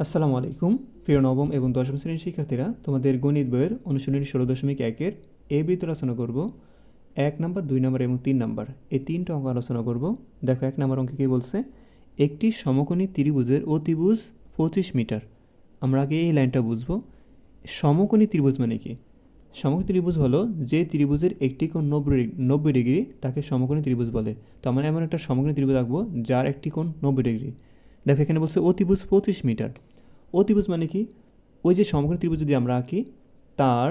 আসসালামু আলাইকুম প্রিয় নবম এবং দশম শ্রেণীর শিক্ষার্থীরা, তোমাদের গণিত বইয়ের অনুশীলনী 16.1-এর এই বৃত্ত আলোচনা করব। 1 নাম্বার, 2 নাম্বার এবং 3 নাম্বার, এই তিনটা অঙ্ক আলোচনা করব। দেখো 1 নাম্বার অঙ্কে কী বলছে, একটি সমকোণী ত্রিভুজের অতিভুজ 25 মিটার। আমরা আগে এই লাইনটা বুঝবো। সমকোণী ত্রিভুজ মানে কি? সমকোণী ত্রিভুজ হলো যে ত্রিভুজের একটি কোণ 90 ডিগ্রি, তাকে সমকোণী ত্রিভুজ বলে। তো আমরা এমন একটা সমকোণী ত্রিভুজ আঁকবো যার একটি কোণ 90 ডিগ্রি। দেখো এখানে বলছে অতিভুজ 25 মিটার। অতিভুজ মানে কি? ওই যে সমকোণী ত্রিভুজ যদি আমরা আঁকি, তার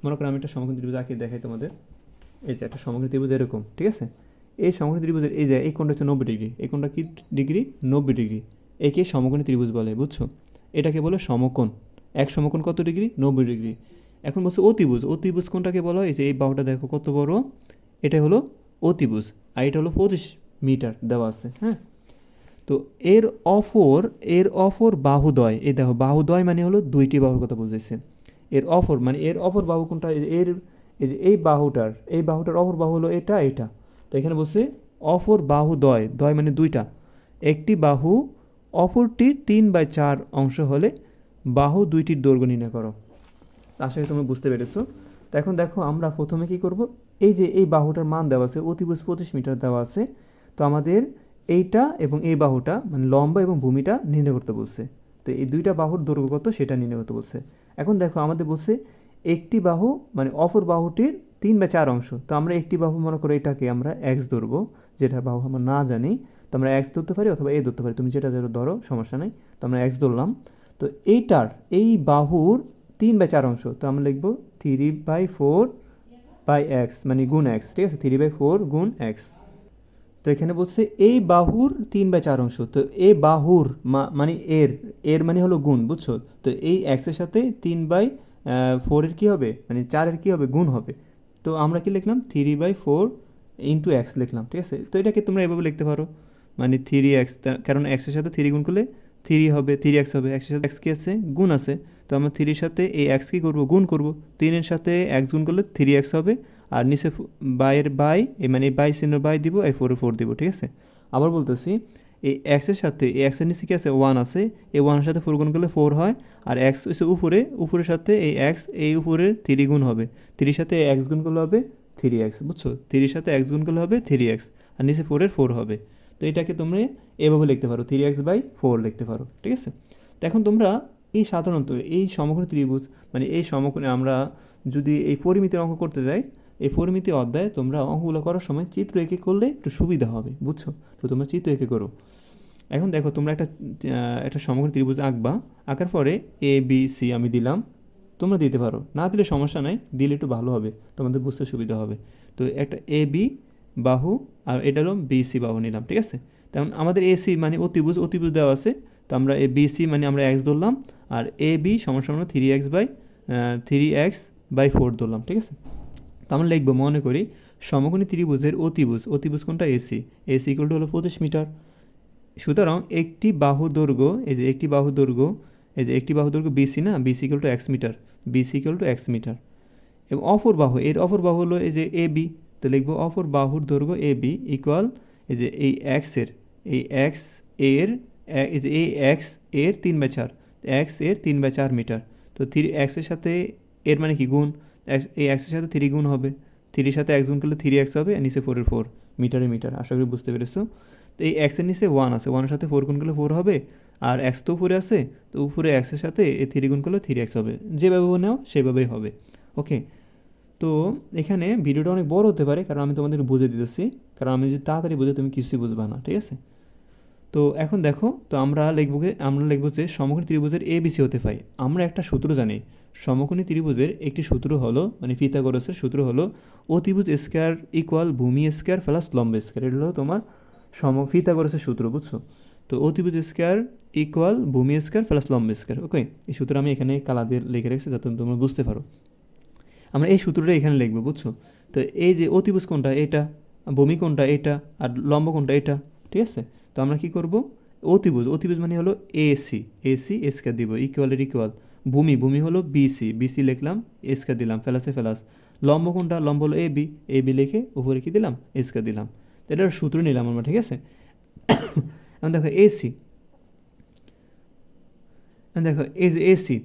মনে করো আমি একটা সমকোণী ত্রিভুজ আঁকি দেখাই তোমাদের। এই যে একটা সমকোণী ত্রিভুজ এরকম, ঠিক আছে? এই সমকোণী ত্রিভুজের এই যে এই কোণটা হচ্ছে 90 ডিগ্রি, এই কোণটা কি ডিগ্রি? 90 ডিগ্রি। একে সমকোণী ত্রিভুজ বলে, বুঝছো? এটাকে বলে সমকোণ। এক সমকোণ কত ডিগ্রি? 90 ডিগ্রি। এখন বলছে অতিভুজ। অতিভুজ কোনটাকে বলা হয়? এই যে এই বাহুটা দেখো কত বড়, এটা হলো অতিভুজ। আর এটা হলো 25 মিটার দেওয়া আছে, হ্যাঁ? তো এর অপর বাহুদ্বয়, এই দেখো বাহুদ্বয় মানে হলো দুইটি বাহুর কথা বুঝেছে। এর অপর বাহু কোনটা? এই যে এই বাহুটার অপর বাহু হলো এটা। তো এখানে বলছে অপর বাহুদ্বয়, দ্বয় মানে দুইটা। একটি বাহু অপরটির 3/4 অংশ হলে বাহু দুইটির দৈর্ঘ্য নির্ণয় করো। আশা করি তোমরা বুঝতে পেরেছো। তো এখন দেখো আমরা প্রথমে কি করব, এই যে এই বাহুটার মান দেওয়া আছে, অতিভুজ 25 মিটার দেওয়া আছে। তো আমাদের এইটা এবং এই বাহুটা মানে লম্ব এবং ভূমিটা নির্ণয় করতে বলছে। তো এই দুইটা বাহুর দৈর্ঘ্য কত সেটা নির্ণয় করতে বলছে। এখন দেখো আমাদের বলছে একটি বাহু মানে অপর বাহুটির 3/4 অংশ। তো আমরা একটি বাহু মনে করো এটাকে আমরা এক্স ধরবো, যেটা বাহু আমরা না জানি। তো আমরা এক্স ধরতে পারি অথবা এ ধরতে পারি, তুমি যেটা ধরো সমস্যা নেই। তো আমরা এক্স ধরলাম। তো এই বাহুর 3/4 অংশ, তো আমরা লিখবো 3/4/x মানে গুণ এক্স, ঠিক আছে? 3/4 গুণ এক্স। তো এখানে বলছে এই বাহুর 3/4 অংশ। তো এই বাহুর মানে এর মানে হলো গুণ, বুঝছো? তো এই এক্সের সাথে 3/4 এর কী হবে, মানে 4-এর কী হবে, গুণ হবে। তো আমরা কি লিখলাম 3/4 ইন্টু এক্স লিখলাম, ঠিক আছে? তো এটাকে তোমরা এভাবে লিখতে পারো, মানে 3x, কারণ এক্সের সাথে 3 গুণ করলে 3 হবে, 3x হবে। এক্সের সাথে এক্স কি আছে? গুণ আছে। তো আমরা 3-এর সাথে এই এক্স কি করবো, গুণ করবো। 3-এর সাথে এক্স গুণ করলে 3x হবে। আর নিচে বাইয়ের বাই, মানে এই বাই চিহ্ন বাই দিব, এই 4 দিব, ঠিক আছে? আবার বলতেছি, এই এক্সের সাথে এই এক্সের নিচে কি আছে? 1 আছে। এই 1-এর সাথে 4 গুণ করলে 4 হয়। আর এক্স হচ্ছে উপরের সাথে এই এক্স, এই উপরের 3 গুণ হবে। 3-এর সাথে এক্স গুণ করলে হবে 3x, বুঝছো? 3-এর সাথে এক্স গুণ করলে হবে 3x। আর নিচে 4 হবে। তো এটাকে তোমরা এভাবে লিখতে পারো, 3x/4 লিখতে পারো, ঠিক আছে? তো এখন তোমরা এই সাধারণত এই সমকোণী ত্রিভুজ মানে এই সমকোণে আমরা যদি এই পরিমিতির অঙ্ক করতে যাই, এই পরিমিতি অধ্যায়ে তোমরা অঙ্কগুলো করার সময় চিত্র এঁকে করলে একটু সুবিধা হবে, বুঝছো? তো তোমরা চিত্র এঁকে করো। এখন দেখো তোমরা একটা সমকোণী ত্রিভুজ আঁকবা। আঁকার পরে ABC আমি দিলাম, তোমরা দিতে পারো, না দিলে সমস্যা নাই, দিলে একটু ভালো হবে, তোমাদের বুঝতে সুবিধা হবে। তো একটা AB বাহু আর এটা হলো BC বাহু নিলাম, ঠিক আছে? তেমন আমাদের AC মানে অতিভুজ দেওয়া আছে। তো আমরা এই BC মানে আমরা x ধরলাম। আর AB সমান 3x/4 ধরলাম, ঠিক আছে? তো আমরা লিখবো, মনে করি সমকোণী ত্রিভুজের অতিভুজ কোনটা? AC ইকুয়াল টু হলো 25 মিটার। সুতরাং একটি বাহু দৈর্ঘ্য, এই যে একটি বাহু দৈর্ঘ্য, এই যে একটি বাহু দৈর্ঘ্য BC না, BC equal to x metre, BC equal to x metre. এবং অপর বাহু হলো এই যে AB। তো লিখবো অপর বাহুর দৈর্ঘ্য AB ইকুয়াল এই যে এই x এর এই যে এই x এর 3/4, x এর 3/4 মিটার। তো 3x এর সাথে এর মানে কি গুণ, এই x এর সাথে 3 গুণ হবে। 3-এর সাথে x গুণ করলে 3x হবে, আর নিচে 4 মিটার। আশা করি বুঝতে পেরেছো। তো এই x এর নিচে 1 আছে, 1-এর সাথে 4 গুণ করলে 4 হবে। আর x তো উপরে আছে, তো উপরে x এর সাথে এই 3 গুণ করলে 3x হবে। যেভাবে নাও সেভাবেই হবে, ওকে? তো এখানে ভিডিওটা অনেক বড় হতে পারে, কারণ আমি তোমাদেরকে বুঝে দিতেছি। কারণ আমি যদি তাড়াতাড়ি বুঝে, তুমি কিছুই বুঝবা না, ঠিক আছে? তো এখন দেখো, তো আমরা লিখবো যে সমকোণী ত্রিভুজের ABC হতে পাই। আমরা একটা সূত্র জানি, সমকোণী ত্রিভুজের একটি সূত্র হলো, মানে পিথাগোরাসের সূত্র হলো অতিভুজ স্কয়ার ইকুয়াল ভূমি স্কয়ার প্লাস লম্ব স্কয়ার। এটা হলো তোমার পিথাগোরাসের সূত্র, বুঝছো? তো অতিভুজ স্কয়ার ইকুয়াল ভূমি স্কয়ার প্লাস লম্ব স্কয়ার, ওকে? এই সূত্র আমি এখানে কালা দিয়ে লিখে রেখেছি যাতে তোমরা বুঝতে পারো। আমরা এই সূত্রটা এখানে লিখবো, বুঝছো? তো এই যে অতিভুজ কোনটা? এটা। ভূমি কোনটা? এটা। আর লম্ব কোনটা? এটা, ঠিক আছে? তো আমরা কি করব, অতিভুজ মানে হলো AC স্কয়ার দিব, ইকুয়াল। ভূমি হলো BC লিখলাম, স্কয়ার দিলাম, প্লাস। লম্ব কোনটা? লম্ব হলো AB লিখে উপরে কি দিলাম? স্কয়ার দিলাম। তো এটার সূত্র নিলাম আমরা, ঠিক আছে? এখন দেখো AC দেখো এই যে এসি,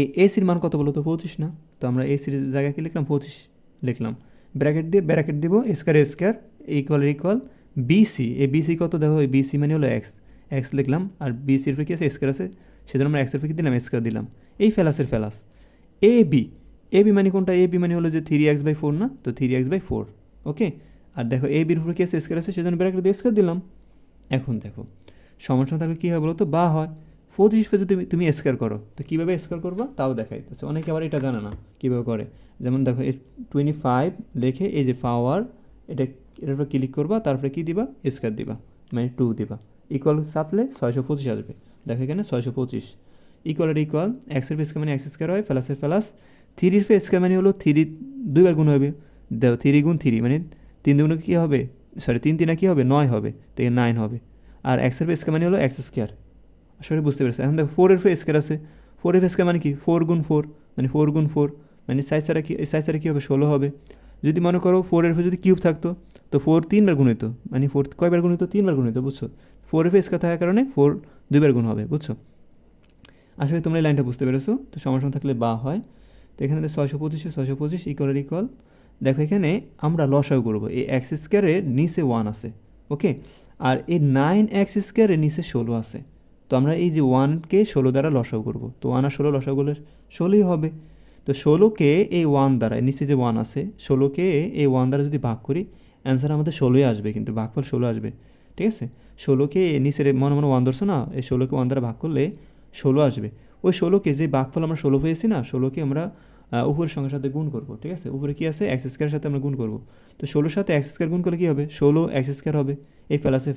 এই এসির মান কত বলো তো 25 না? তো আমরা এসির জায়গায় কি লিখলাম 25 লিখলাম, ব্র্যাকেট দিব স্কয়ার ইকুয়াল বিসি। এই বিসি কত দেখো, এই বিসি মানে হলো এক্স লিখলাম, আর বিসির উপরে কি আছে স্কয়ার আছে, সেজন্য আমরা এক্সের উপরে কি দিলাম স্কয়ার দিলাম। এই ফেলাস এ বি, এ বি মানে কোনটা, এ বি মানে হলো যে 3x/4 না, তো 3x/4 ওকে। আর দেখো এ বির উপরে কি আছে স্কয়ার আছে, সেজন্য ব্র্যাকেট দিয়ে স্কয়ার দিলাম। এখন দেখো সমস্যা থাকলে কী হয় বলো তো, বা হয় 25 পেজে তুমি স্কয়ার করো, তো কীভাবে স্কয়ার করবা তাও দেখাই। আচ্ছা অনেকে আবার এটা জানে না কীভাবে করে, যেমন দেখো 25 লিখে এই যে পাওয়ার, এটার উপরে ক্লিক করবা, তারপরে কী দিবা স্কয়ার দিবা, মানে 2 দিবা, ইকুয়াল চাপলে 625 আসবে। দেখো এখানে 625 ইকুয়াল এক্সের ফে স্কয়ার মানে এক্স স্কয়ার হয়, ফেলাস 3 ফে স্কয়ার মানে হলো 3 দুইবার গুণ হবে, দেখো 3 গুণ 3 মানে 3 দুগুণে কী হবে, সরি 3 3 কী হবে 9 হবে, তো 9 হবে। আর এক্সের ফে স্কয়ার মানে হলো এক্স স্কয়ার, আসলে বুঝতে পেরেছো। এখন দেখো 4 এর ফে স্কয়ার আছে, 4 এর ফে স্কয়ার মানে কি 4 গুণ 4 মানে 4 গুণ 4 মানে সাইজ ছাড়া কী হবে 16 হবে। যদি মনে করো 4 এর ফে যদি কিউব থাকতো, তো 4 3বার গুণ হতো, মানে 4 কয়বার গুণ হতো 3বার গুণ হতো, বুঝছো। 4 এর ফে স্কয়ার থাকার কারণে 4 দুইবার গুণ হবে, বুঝছো। আসলে তোমরা এই লাইনটা বুঝতে পেরেছো। তো সমস্যা থাকলে বা হয়। তো এখানে 625 ইকুয়াল দেখো এখানে আমরা লসাগু করবো, এই এক্স স্কয়ারের নিচে 1 আছে ওকে, আর এই 9x² নিচে 16 আছে। তো আমরা এই যে 1কে 16 দ্বারা লসাগু করবো, তো 1 আর 16 লসাগু করলে 16ই হবে। তো 16কে এই 1 দ্বারা, নিচে যে 1 আছে 16কে এই 1 দ্বারা যদি ভাগ করি, অ্যান্সার আমাদের 16ই আসবে, কিন্তু ভাগফল 16 আসবে, ঠিক আছে। 16কে নিচের মনে 1 ধরছো না, এই 16কে 1 দ্বারা ভাগ করলে 16 আসবে। ওই 16কে যে ভাগফল আমরা 16 পেয়েছি না, 16কে আমরা উপরের সংখ্যার সাথে গুণ করবো, ঠিক আছে। উপরে কি আছে এক্স স্কয়ারের সাথে আমরা গুণ করবো, তো 16 সাথে এক্স স্কয়ার গুণ করলে কী হবে 16x² হবে, এই ফেলাস এই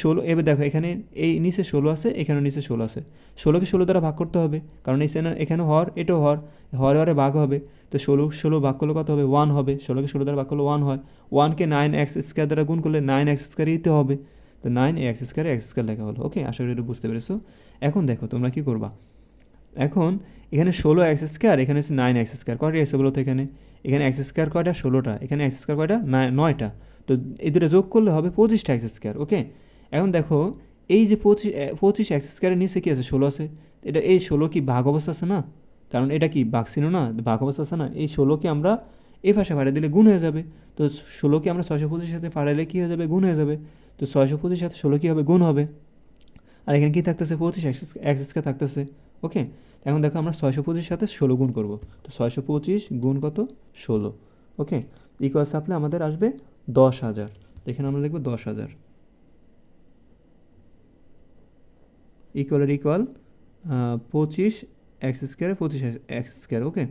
16। এবার দেখো এখানে এই নিচে 16 আছে, এখানেও নিচে 16 আছে, 16কে 16 দ্বারা ভাগ করতে হবে, কারণ এখানে হর, এটাও হরে ভাগ হবে। তো 16 ভাগ করলে কত হবে 1 হবে, 16কে 16 দ্বারা ভাগ করলে 1 হয়, 1কে 9x² দ্বারা গুণ করলে 9x² দিতে হবে, তো 9x² লেখা হলো ওকে। আশা করি এটা বুঝতে পেরেছো। এখন দেখো তোমরা কি করবা, এখন এখানে 16x², এখানে হচ্ছে 9x², কয়টা এসে বলো তো, এখানে x² কয়টা 16টা, এখানে x² কয়টা 9টা, তো এই দুটো যোগ করলে হবে 25টা x², ওকে। এখন দেখো এই যে 25x² নিচে কি আছে 16 আছে, এটা এই 16 কি ভাগ অবস্থা আছে না, কারণ এটা কি ভাগ ছিল না, ভাগ অবস্থা আছে না, এই 16কে আমরা এই পাশে ফাড়ে দিলে গুণ হয়ে যাবে, তো 16কে আমরা 625 সাথে ফাড়াইলে কী হয়ে যাবে গুণ হয়ে যাবে, তো 625 সাথে 16 কী হবে গুণ হবে, আর এখানে কী থাকতেছে 25x² থাকতেছে ওকে। এখন দেখো আমরা 625 সাথে 16 গুণ করবো, তো 625 গুণ কত 16 ওকে, ইকুয়াল সাপ্লে আমাদের আসবে 10,000, এখানে আমরা লিখবো 10,000 ইকুয়াল 25x² 25x² ওকে।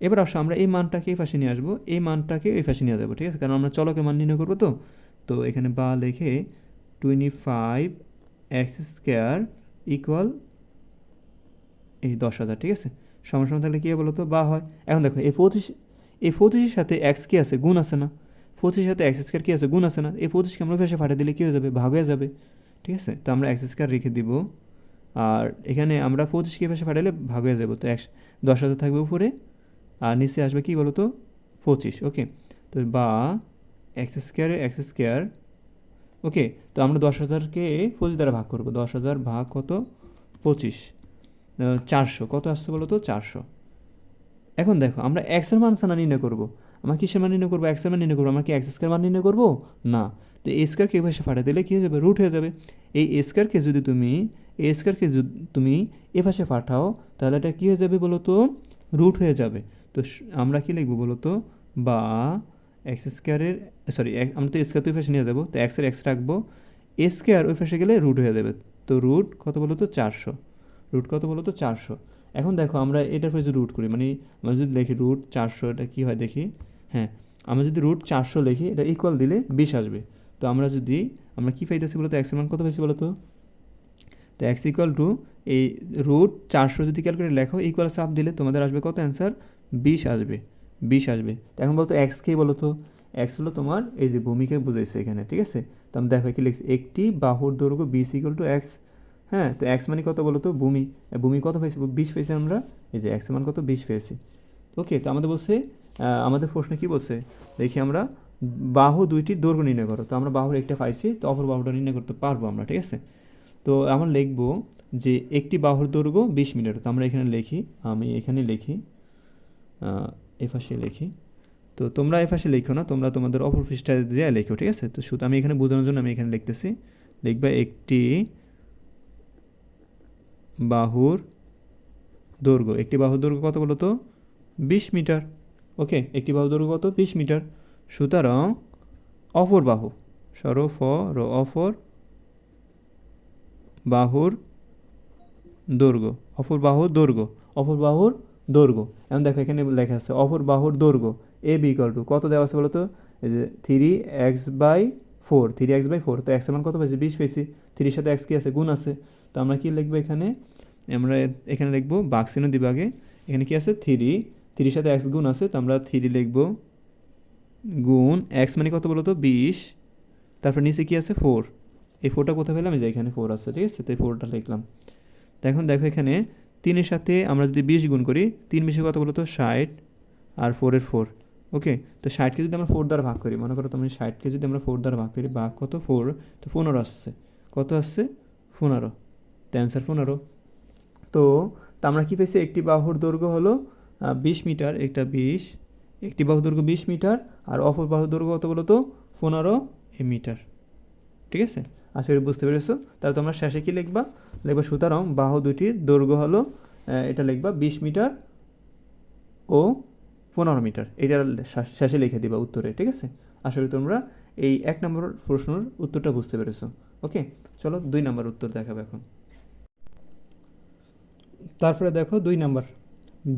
এবার আসো আমরা এই মানটাকে এই পাশে নিয়ে আসবো, এই মানটাকে এই পাশে নিয়ে যাবো, ঠিক আছে, কারণ আমরা চলকের মান নির্ণয় করবো। তো এখানে বা লিখে 25x² ইকুয়াল এই 10,000, ঠিক আছে। সমস্যা থাকলে কী বলো তো বা হয়। এখন দেখো এই 25 সাথে এক্স কী আছে গুণ আছে না, 25 সাথে x² কী আছে গুণ আছে না, এই 25কে আমরা পাশে ফাটিয়ে দিলে কী হয়ে যাবে ভাগ হয়ে যাবে, ঠিক আছে। তো আমরা x² রেখে দিব, আর এখানে আমরা 25কে পাশে ফাটাইলে ভাগ হয়ে যাবে, তো 10,000 থাকবে উপরে, আর নিচে আসবে কি বলো তো 25 ওকে। তো বা x² ওকে। তো আমরা 10,000কে 25 দ্বারা ভাগ করবো, 10,000 ভাগ কত 25, 400, কত আসছে বলো তো 400। এখন দেখো আমরা এক্সের মান সানা নির্ণয় করবো, আমরা কিসের মান নির্ণয় করবো এক্সের মান নির্ণয় করবো, আমরা কি x² মান নির্ণয় করবো না, তো এই স্কয়ারকে এই পাশে ফাটাই দিলে কী হয়ে যাবে রুট হয়ে যাবে। এই স্কয়ারকে যদি তুমি এ পাশে পাঠাও, তাহলে এটা কী হয়ে যাবে বলো তো রুট হয়ে যাবে। তো আমরা কি লিখবো বলো তো, বা x² সরি আমরা তো স্কয়ার তো ওই পাশে নিয়ে যাবো, তো এক্সের এক্স রাখবো, স্কয়ার ওই পাশে গেলে রুট হয়ে যাবে, তো রুট কত বলো তো 400, রুট কত বলো তো 400। এখন দেখো আমরা এটার পরে যদি রুট করি, মানে আমরা যদি লিখি রুট 400, এটা কী হয় দেখি, হ্যাঁ আমরা যদি রুট 400 লিখি, এটা ইকুয়াল দিলে 20 আসবে। তো আমরা কী পাইতেছি বলো তো এক্সের মান কত পাইছি বলো তো এক্স ইকুয়াল টু এই রুট 400 যদি ক্যালকুলেট লেখো ইকুয়াল চাপ দিলে তোমাদের আসবে কত অ্যান্সার 20 আসবে, 20 আসবে। তো এখন বলতো এক্স কে বলো তো, এক্স হলো তোমার এই যে ভূমিকে বুঝাইছে এখানে, ঠিক আছে। তো আমি দেখো কি লিখছি, একটি বাহুর দৈর্ঘ্য 20 ইকুয়াল টু এক্স, হ্যাঁ। তো এক্স মানে কত বলো তো ভূমি কত পেয়েছি 20 পেয়েছি আমরা, এই যে এক্স মান কত 20 পেয়েছি ওকে। তো আমাদের বলছে আমাদের প্রশ্নে কি বলছে দেখি আমরা, বাহু দুইটির দৈর্ঘ্য নির্ণয় করো, তো আমরা বাহুর একটা পাইছি, তো অপর বাহুটা নির্ণয় করতে পারবো আমরা, ঠিক আছে। তো আমরা লিখব যে একটি বাহুর দৈর্ঘ্য 20 মিটার। তো আমরা এখানে লিখি, আমি এখানে লিখি, এই পাশে লিখি। তো তোমরা এই পাশে লিখো না, তোমরা তোমাদের অপর পৃষ্ঠায় যেয়ে লিখো, ঠিক আছে? তো শুধু আমি এখানে বোঝানোর জন্য আমি এখানে লিখতেছি, লিখবা একটি বাহুর দৈর্ঘ্য। একটি বাহুর দৈর্ঘ্য কত বলো তো? 20 মিটার। ওকে, একটি বাহুর দৈর্ঘ্য কত? 20 মিটার। সুতরাং অপর বাহু, অপর বাহুর দৈর্ঘ্য, অপর বাহুর দৈর্ঘ্য, অপর বাহুর দৈর্ঘ্য। এখন দেখো এখানে লেখা আছে অপর বাহুর দৈর্ঘ্য এ বি ইকুয়াল টু কত দেওয়া আছে বলো তো? এই যে 3x/4, 3x/4। তো x এর মান কত পেয়েছি? 20 পেয়েছি। 3 সাথে x কি আছে? গুণ আছে। তো আমরা কি লিখবো এখানে? আমরা এখানে লিখবো ভাগ চিহ্ন দিব আগে। এখানে কি আছে? 3 সাথে x গুণ আছে, তো আমরা 3 লিখবো গুণ x মানে কত বলো তো? 20। তারপর নিচে কি আছে? 4। এই 4টা কোথায় পেলাম? এই যে এখানে 4 আছে, ঠিক আছে? তো এই 4টা লিখলাম। এখন দেখো এখানে 3-এর সাথে আমরা যদি 20 গুণ করি, 3 20 কত বলো তো? 60, আর 4-এর 4। ওকে, তো 60কে যদি আমরা 4 দ্বারা ভাগ করি, মনে করো তুমি 60কে যদি আমরা 4 দ্বারা ভাগ করি, ভাগ কত? 4, তো 15 আসছে। কত আসছে? 15। তো অ্যান্সার 15। তো আমরা কি পেয়েছি? একটি বাহুর দৈর্ঘ্য হলো 20 মিটার, এটা 20। একটি বাহুর দৈর্ঘ্য 20 মিটার, আর অপর বাহুর দৈর্ঘ্য কত বলো তো? 15 মিটার। ঠিক আছে? আশা করি বুঝতে পেরেছো। তাহলে তোমরা শেষে কি লিখবা? লিখবা সুতরাং বাহু দুটির দৈর্ঘ্য হলো, এটা লিখবা 20 মিটার ও 15 মিটার। এটা শেষে লিখে দিবা উত্তরে, ঠিক আছে? আশা করি তোমরা এই 1 নম্বর প্রশ্নের উত্তরটা বুঝতে পেরেছো। ওকে, চলো 2 নম্বর উত্তর দেখাবো এখন। তারপরে দেখো 2 নাম্বার।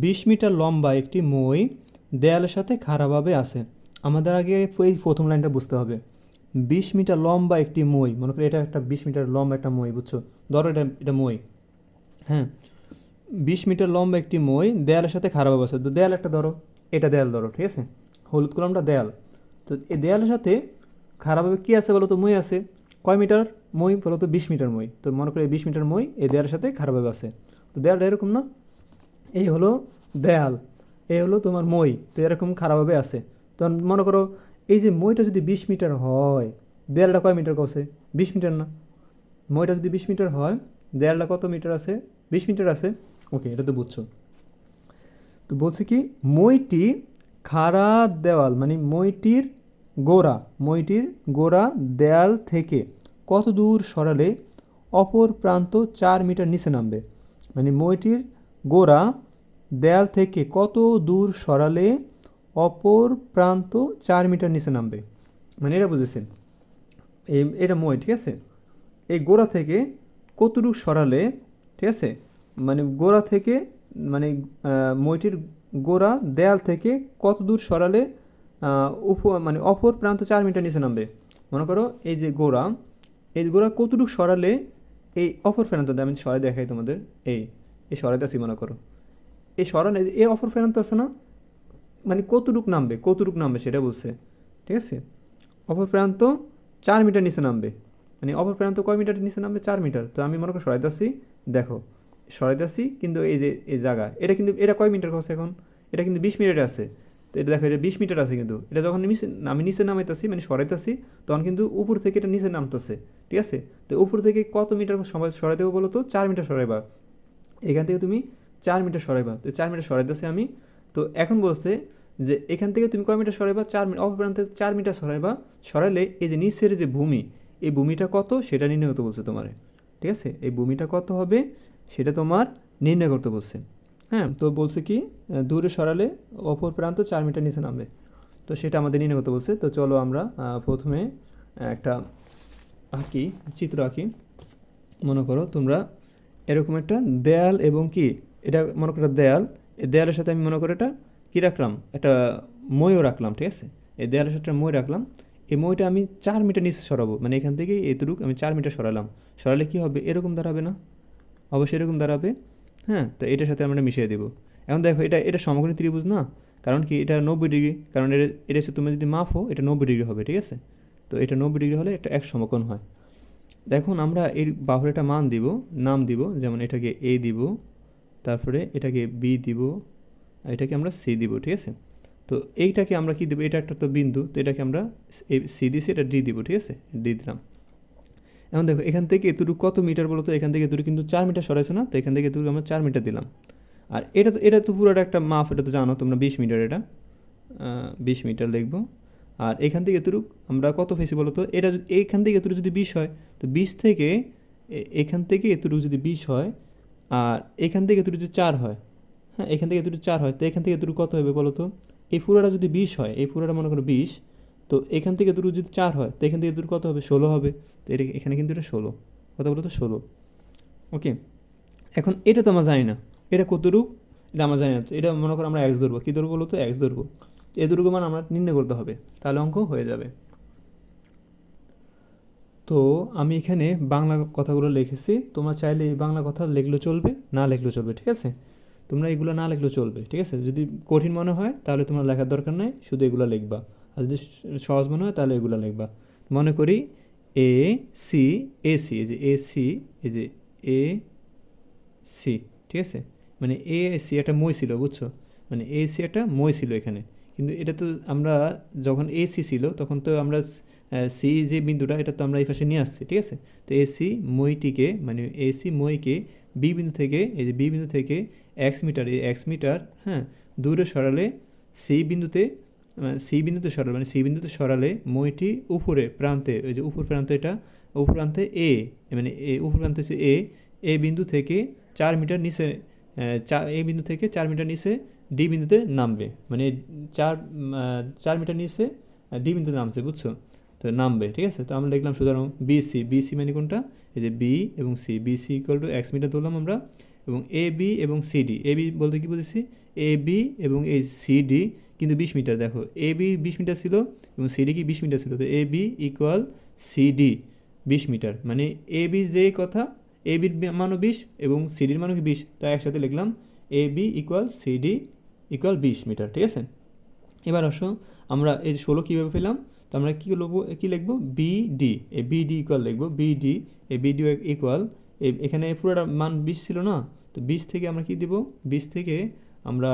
20 মিটার লম্বা একটি মই দেয়ালের সাথে খাড়াভাবে আছে। আমাদের আগে এই প্রথম লাইনটা বুঝতে হবে। 20 মিটার লম্বা একটি মই, মনে করি এটা একটা 20 মিটার লম্বা একটা মই, বুঝছো? ধরো এটা মই, হ্যাঁ। 20 মিটার লম্বা একটি মই দেয়ালের সাথে খাড়াভাবে আছে। তো দেয়াল একটা ধরো, এটা দেয়াল ধরো, ঠিক আছে? হলুদ কলমটা দেয়াল। তো এই দেয়ালের সাথে খাড়াভাবে কি আছে বলো তো? মই আছে। কয় মিটার মই বলো তো? 20 মিটার মই। তো মনে করো এই 20 মিটার মই এই দেয়ালের সাথে খাড়াভাবে আছে। তো দেয়ালটা এরকম না? এই হলো দেয়াল, এই হলো তোমার মই। তো এরকম খারাপভাবে আছে। তো মনে করো এই যে মইটা যদি 20 মিটার হয়, দেয়ালটা কয় মিটার কছে? 20 মিটার না? মইটা যদি 20 মিটার হয়, দেয়ালটা কত মিটার আছে? 20 মিটার আছে। ওকে, এটা তো বুঝছো। তো বলছে কি মইটি খাড়া দেওয়াল মানে মইটির গোড়া দেয়াল থেকে কত দূর সরালে অপর প্রান্ত 4 মিটার নিচে নামবে? মানে মইটির গোড়া দেয়াল থেকে কত দূর সরালে অপর প্রান্ত 4 মিটার নিচে নামবে? মানে এটা বুঝেছেন, এটা মই, ঠিক আছে? এই গোড়া থেকে কতটুকু সরালে, ঠিক আছে? মানে গোড়া থেকে, মানে মইটির গোড়া দেয়াল থেকে কত দূর সরালে মানে অপর প্রান্ত 4 মিটার নিচে নামবে? মনে করো এই যে গোড়া, এই গোড়া কতটুকু সরালে এই অপর প্রান্ত, আমি সরাই দেখাই তোমাদের, এই সরাইতে আছি মনে করো, এই সরানো এই অপর প্রান্ত আছে না? মানে কতটুক নামবে সেটা বলছে, ঠিক আছে? অপর প্রান্ত 4 মিটার নিচে নামবে। মানে অপর প্রান্ত কয় মিটার নিচে নামবে? 4 মিটার। তো আমি মনে করি সরাইতেছি, দেখো সরাইতেছি, কিন্তু এই যে এই জায়গা, এটা কিন্তু এটা কয় মিটার হচ্ছে এখন? এটা কিন্তু 20 মিটারে আছে। তো এটা দেখো, এটা 20 মিটার আছে, কিন্তু এটা যখন আমি নিচে নামাইতেছি মানে সরাইতেছি, তখন কিন্তু উপর থেকে এটা নিচে নামতেছে, ঠিক আছে? তো উপর থেকে কত মিটার সময় সরাই দেবো বলো তো? 4 মিটার সরাইবা। এখান থেকে তুমি 4 মিটার সরাইবা। তো 4 মিটার সরাইতেছি আমি। তো এখন বলছে যে এখান থেকে তুমি কয় মিটার সরাইবা? 4 মিটার। অপর প্রান্ত থেকে 4 মিটার সরাইবা। সরাইলে এই যে নিচের যে ভূমি, এই ভূমিটা কত সেটা নির্ণয় করতে বলছে তোমার, ঠিক আছে? এই ভূমিটা কত হবে সেটা তোমার নির্ণয় করতে বলছে। হ্যাঁ, তো বলছে কি দূরে সরালে অপর প্রান্ত 4 মিটার নিচে নামবে। তো সেটা আমাদের নির্ণয় করতে বলছে। তো চলো আমরা প্রথমে একটা চিত্র আঁকি। মনে করো তোমরা এরকম একটা দেয়াল, এবং কি এটা মনে করো দেয়াল, এই দেয়ালের সাথে আমি মনে করো এটা কী রাখলাম? একটা মইও রাখলাম, ঠিক আছে? এই দেয়ালের সাথে একটা মই রাখলাম। এই মইটা আমি 4 মিটার নিচে সরাবো, মানে এখান থেকে এতটুকু আমি 4 মিটার সরালাম। সরালে কি হবে? এরকম দাঁড়াবে না? অবশ্যই এরকম দাঁড়াবে। হ্যাঁ, তো এটার সাথে আমরা মিশিয়ে দেবো। এখন দেখো এটা সমকোণী ত্রিভুজ না? কারণ কি এটা 90 ডিগ্রি, কারণ এটা হচ্ছে তুমি যদি মাপো এটা 90 ডিগ্রি হবে, ঠিক আছে? তো এটা 90 ডিগ্রি হলে একটা এক সমকোণ হয়। দেখুন আমরা এই বাহুর একটা মান দিব, নাম দিব, যেমন এটাকে এ দিব, তারপরে এটাকে বি দিব, আর এটাকে আমরা সি দিব, ঠিক আছে? তো এইটাকে আমরা কি দেবো? এটা একটা তো বিন্দু, তো এটাকে আমরা সি দিছি, এটা ডি দিব, ঠিক আছে? ডি দিলাম। এখন দেখো এখান থেকে এতটুকু কত মিটার বলো তো, এখান থেকে এতটুকু কিন্তু 4 মিটার সরাইছে না, তো এখান থেকে এতটুকু আমরা 4 মিটার দিলাম। আর এটা তো পুরোটা একটা মাপ, এটা তো জানো তোমরা 20 মিটার, এটা 20 মিটার লিখবো। আর এখান থেকে এতটুকু আমরা কত পেয়েছি বলো তো, এটা এখান থেকে এতটুকু যদি 20 হয়, তো 20 থেকে এখান থেকে এতটুকু যদি 20 হয়, আর এখান থেকে এতটুকু যদি 4 হয়, হ্যাঁ এখান থেকে এতটুকু 4 হয়, তো এখান থেকে এতটুকু কত হবে বলো তো, এই পুরোটা যদি 20 হয়, এই পুরোটা মনে করো 20, তো এখান থেকে এতটুকু যদি 4 হয়, তো এখান থেকে এতটুকু কত হবে, 16 হবে। তো এখানে কিন্তু এটা 16, কত বলো তো 16। ওকে, এখন এটা তো আমরা জানি না, এটা কতটুকু এটা আমরা জানি না, তো এটা মনে করো আমরা এক্স ধরবো, কী ধরবো বলো তো, এক্স ধরবো। এতটুকু মান আমরা নির্ণয় করতে হবে, তাহলে অঙ্ক হয়ে যাবে। তো আমি এখানে বাংলা কথাগুলো লিখেছি, তোমরা চাইলে এই বাংলা কথা লিখলেও চলবে, না লিখলেও চলবে, ঠিক আছে। তোমরা এগুলো না লিখলেও চলবে, ঠিক আছে। যদি কঠিন মনে হয় তাহলে তোমরা লেখার দরকার নেই, শুধু এগুলো লিখবা। আর যদি সহজ মনে হয় তাহলে এগুলো লিখবা। মনে করি এ সি, এসি, এই যে এসি, এই যে এ সি, ঠিক আছে। মানে এ সি একটা মই ছিল, বুঝছো, মানে এ সি একটা মই ছিল এখানে। কিন্তু এটা তো আমরা যখন এ সি ছিল তখন তো আমরা সি যে বিন্দুটা, এটা তো আমরা এই পাশে নিয়ে আসছি, ঠিক আছে। তো এসি মইটিকে, মানে এসি মইকে বি বিন্দু থেকে, এই যে বি বিন্দু থেকে এক্স মিটার, এই এক্স মিটার, হ্যাঁ, দূরে সরালে সি বিন্দুতে, সি বিন্দুতে সরালে, মানে সি বিন্দুতে সরালে মইটি উপরে প্রান্তে, ওই যে উপর প্রান্তে, এটা উপর প্রান্তে এ, মানে এ উপর প্রান্তে হচ্ছে এ বিন্দু থেকে 4 মিটার নিচে, এ বিন্দু থেকে 4 মিটার নিচে ডি বিন্দুতে নামবে, মানে 4 মিটার নিচে ডি বিন্দুতে নামছে, বুঝছো, তো নামবে, ঠিক আছে। তো আমরা লিখলাম সুতরাং বিসি, বিসি মানে কোনটা, এই যে বি এবং C, BC equal to x metre ধরলাম আমরা, এবং এ বি এবং সিডি, এ বি বলতে কী বুঝেছি, এ বি এবং এই সিডি কিন্তু 20 মিটার, দেখো এ বি 20 মিটার ছিল এবং সিডি কি 20 মিটার ছিল, তো এ বি ইকুয়াল সিডি 20 মিটার, মানে এ বি যে কথা, এ বির মানও 20 এবং সিডির মানও কি 20, তো একসাথে লিখলাম A B equal CD equal 20 metre, ঠিক আছে। এবার আসো আমরা এই 16 কীভাবে পেলাম, তো আমরা কী লিখবো, কী লিখবো, বিডি, এই বিডি ইকুয়াল লিখবো, বিডি, এই বিডি ইকুয়াল, এখানে পুরোটা মান 20 ছিল না, তো 20 থেকে আমরা কী দিব, 20 থেকে আমরা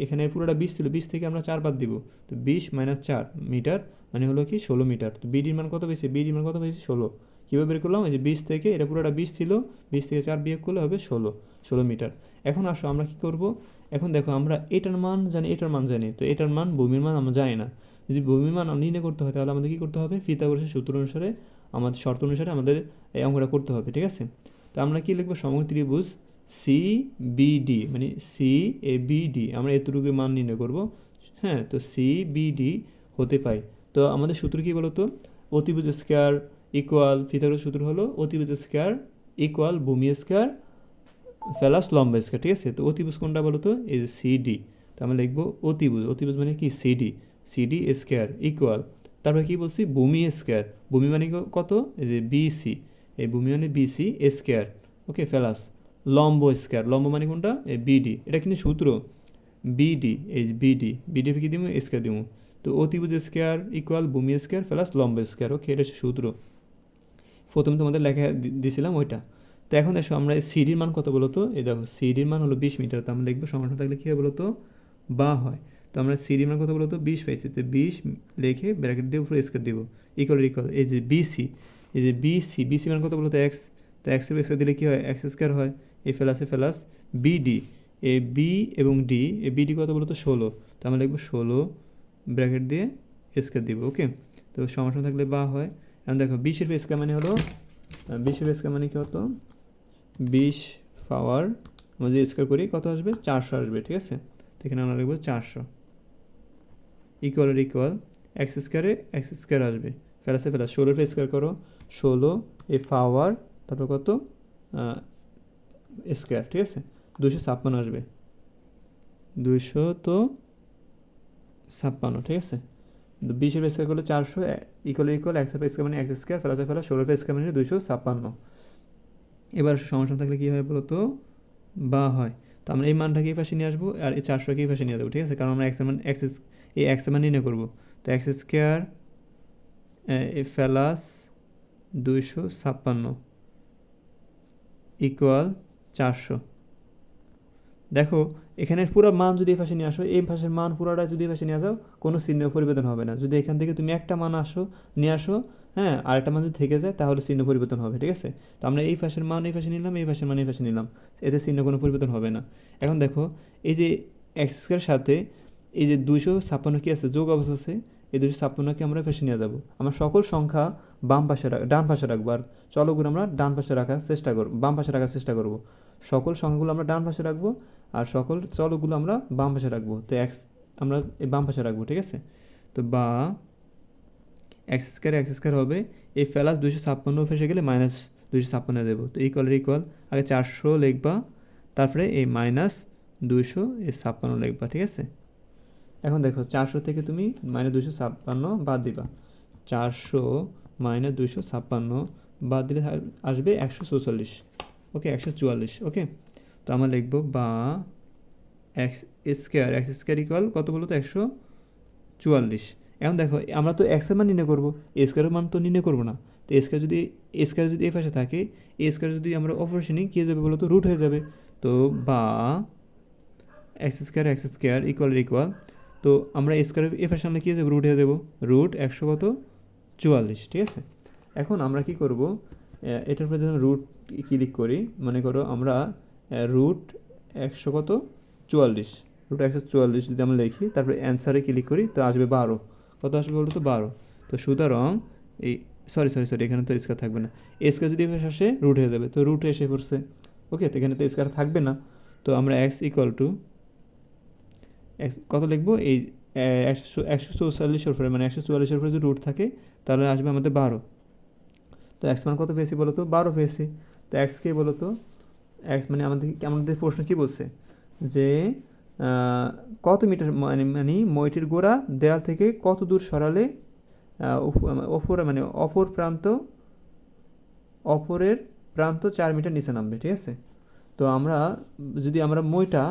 এখানে পুরোটা 20 ছিল, 20 থেকে আমরা 4 বাদ দিব, তো 20 মাইনাস 4 মিটার মানে হলো কি 16 মিটার। তো বিডির মান কত পেয়েছি, বিডির মান কত পেয়েছি 16। কীভাবে বের করলাম, এই যে 20 থেকে, এটা পুরোটা 20 ছিল, 20 থেকে 4 বিয়োগ করলে হবে 16 মিটার। এখন আসো আমরা কি করব, এখন দেখো আমরা এটার মান জানি, এটার মান জানি, তো এটার মান ভূমির মান আমরা জানি না। যদি ভূমির মান নির্ণয় করতে হয় তাহলে আমাদের কী করতে হবে, পিথাগোরাসের সূত্র অনুসারে, আমাদের শর্ত অনুসারে আমাদের এই অঙ্কটা করতে হবে, ঠিক আছে। তো আমরা কী লিখবো, সমকোণী ত্রিভুজ সি বিডি, মানে সি এ বিডি, আমরা এতটুকু মান নির্ণয় করব, হ্যাঁ। তো সি বিডি হতে পাই, তো আমাদের সূত্র কী বলো তো, অতিভুজ স্কয়ার ইকুয়াল, পিথাগোরাসের সূত্র হলো অতিভুজ স্কয়ার ইকুয়াল ভূমি স্কয়ার প্লাস লম্ব স্কয়ার, ঠিক আছে। তো অতিভুজ কোনটা বলো তো, এই যে সিডি, তো আমরা লিখবো অতিভুজ, অতিভুজ মানে কি সিডি, সিডি স্কয়ার ইকুয়াল, তারপরে কী বলছি, ভূমি স্কয়ার, ভূমি মানে কত, এই যে বিসি, এই ভূমি মানে বিসি স্কয়ার, ওকে, প্লাস লম্ব স্কয়ার, লম্ব মানে কোনটা, এই বিডি, এটা কিন্তু সূত্র, বিডি, এই বিডি, বিডি কি দিব, স্কয়ার দিব, তো অতিভুজ স্কয়ার ইকুয়াল ভূমি স্কয়ার প্লাস লম্ব স্কয়ার, ওকে, এটা হচ্ছে সূত্র। প্রথমে তোমাদের লেখা দিছিলাম ওইটা। তো এখন এসো আমরা সিডির মান কত বলো তো, এই দেখো সিডির মান হলো 20 মিটার, তো আমরা লিখবো সমান থাকলে কী হবে বলো তো, বা হয়। তো আমরা সিডির মান কত বলো তো, 20 পাইছি, তো 20 লিখে ব্র্যাকেট দিয়ে উপরে স্কয়ার দিব, ইকুয়াল এই যে বিসি, এই যে বিসি, বিসি মান কত বলো তো এক্স, তো এক্সের স্কয়ার দিলে কী হয়, এক্স স্কয়ার হয়, এই প্লাস বিডি, এ বি এবং ডি, এ বিডি কত বলো তো 16, তো আমরা লিখবো 16 ব্র্যাকেট দিয়ে স্কয়ার দিব, ওকে। তো সমান থাকলে বা হয়। এখন দেখো 20-এর স্কয়ার মানে হলো, 20-এর স্কয়ার মানে কি হতো, 20 পাওয়ার, আমরা যদি স্কয়ার করি কত আসবে, 400 আসবে, ঠিক আছে। তো এখানে আমরা লিখবো 400 ইকুয়াল এক্স স্কয়ার আসবে, প্লাসে 16 স্কয়ার করো, 16 এ পাওয়ার, তারপর কত স্কয়ার, ঠিক আছে, 256 আসবে, 200 তো 56, ঠিক আছে। 20-এর স্কয়ার করলে 400 ইকুয়াল এক্স স্কয়ার মানে এক্স স্কয়ার প্লাসে 16 স্কয়ার মানে 256। এবার সমস্যা থাকলে কী হয় বলো তো, বা হয়। তো আমরা এই মানটাকে এই পাশে নিয়ে আসবো আর এই 400কে এই পাশে নিয়ে যাবো, ঠিক আছে, কারণ আমরা এই এক্সের মান নির্ণয় করবো। তো এক্স স্কয়ার প্লাস 256 ইকুয়াল 400। দেখো এখানে পুরো মান যদি এই পাশে নিয়ে আসো, এই পাশের মান পুরোটা যদি এই পাশে নিয়ে যাও, কোনো চিহ্ন পরিবর্তন হবে না। যদি এখান থেকে তুমি একটা মান নিয়ে আসো, হ্যাঁ, আরেকটা মান যদি থেকে যায় তাহলে চিহ্ন পরিবর্তন হবে, ঠিক আছে? তো আমরা এই পাশের মান এই পাশে নিলাম, এই পাশের মান এই পাশে নিলাম, এতে চিহ্ন কোনো পরিবর্তন হবে না। এখন দেখো এই যে এক্স স্কোয়ারের সাথে এই যে 256 কি আছে, যোগ অবস্থা আছে, এই 256কে আমরা এই পাশে নিয়ে যাব। আমরা সকল সংখ্যা ডান পাশে রাখবো, আর চলকগুলো আমরা ডান পাশে রাখার চেষ্টা করব, বাম পাশে রাখার চেষ্টা করব। সকল সংখ্যাগুলো আমরা ডান পাশে রাখবো আর সকল চলকগুলো আমরা বাম পাশে রাখবো। তো এক্স আমরা এই বাম পাশে রাখবো, ঠিক আছে? তো বা এক্স স্কোয়ার হবে এই প্লাস 256 ফেসে গেলে মাইনাস 256 দেবো। তো ইকুয়াল আগে 400 লিখবা, তারপরে এই মাইনাস 256 লিখবা, ঠিক আছে? এখন দেখো 400 থেকে তুমি মাইনাস 256 বাদ দিবা, 400 মাইনাস 256 বাদ দিলে আসবে 144, ওকে 144, ওকে। তো আমরা লিখবো বা এক্স স্কোয়ার ইকুয়াল কত বলো তো 144। এখন দেখো আমরা তো এক্সের মান নির্ণয় করবো, এ স্কোয়ারের মান তো নির্ণয় করবো না। তো এ স্কোয়ার যদি এই পাশে থাকে, এ স্কোয়ার যদি আমরা অপারেশনে কী হয়ে যাবে বলো তো, রুট হয়ে যাবে। তো বা এক্স স্কোয়ার ইকুয়াল তো আমরা এ স্কোয়ারের এ পাশে আমরা কী হয়ে যাবো, রুট হয়ে যাবো, রুট 144, ঠিক আছে? এখন আমরা কি করব, এটার উপরে যদি রুট ক্লিক করি, মনে করো আমরা রুট 144 যদি আমরা লিখি, তারপরে অ্যান্সারে ক্লিক করি, তো আসবে 12। কত আসবে বলতো, 12। তো সুতরাং এই সরি এখানে তো স্কোয়ার থাকবে না, স্কোয়ার যদি এভাবে আসে রুট হয়ে যাবে, তো রুট এসে পড়ছে, ওকে। তো এখানে তো স্কোয়ার থাকবে না, তো আমরা এক্স কত লিখবো, এই 144 উপরে, মানে 144 উপরে যদি রুট থাকে তাহলে আসবে আমাদের 12। তো এক্স মান কত পেয়েছি বলো তো, 12 পেয়েছি। তো এক্সকে বলো তো, এক্স মানে আমাদের প্রশ্ন কী বলছে যে কত মিটার মানে মইটির গোড়া দেয়াল থেকে কত দূর সরালে অপরের প্রান্ত 4 মিটার নিচে নামবে, ঠিক আছে? তো যদি আমরা মইটা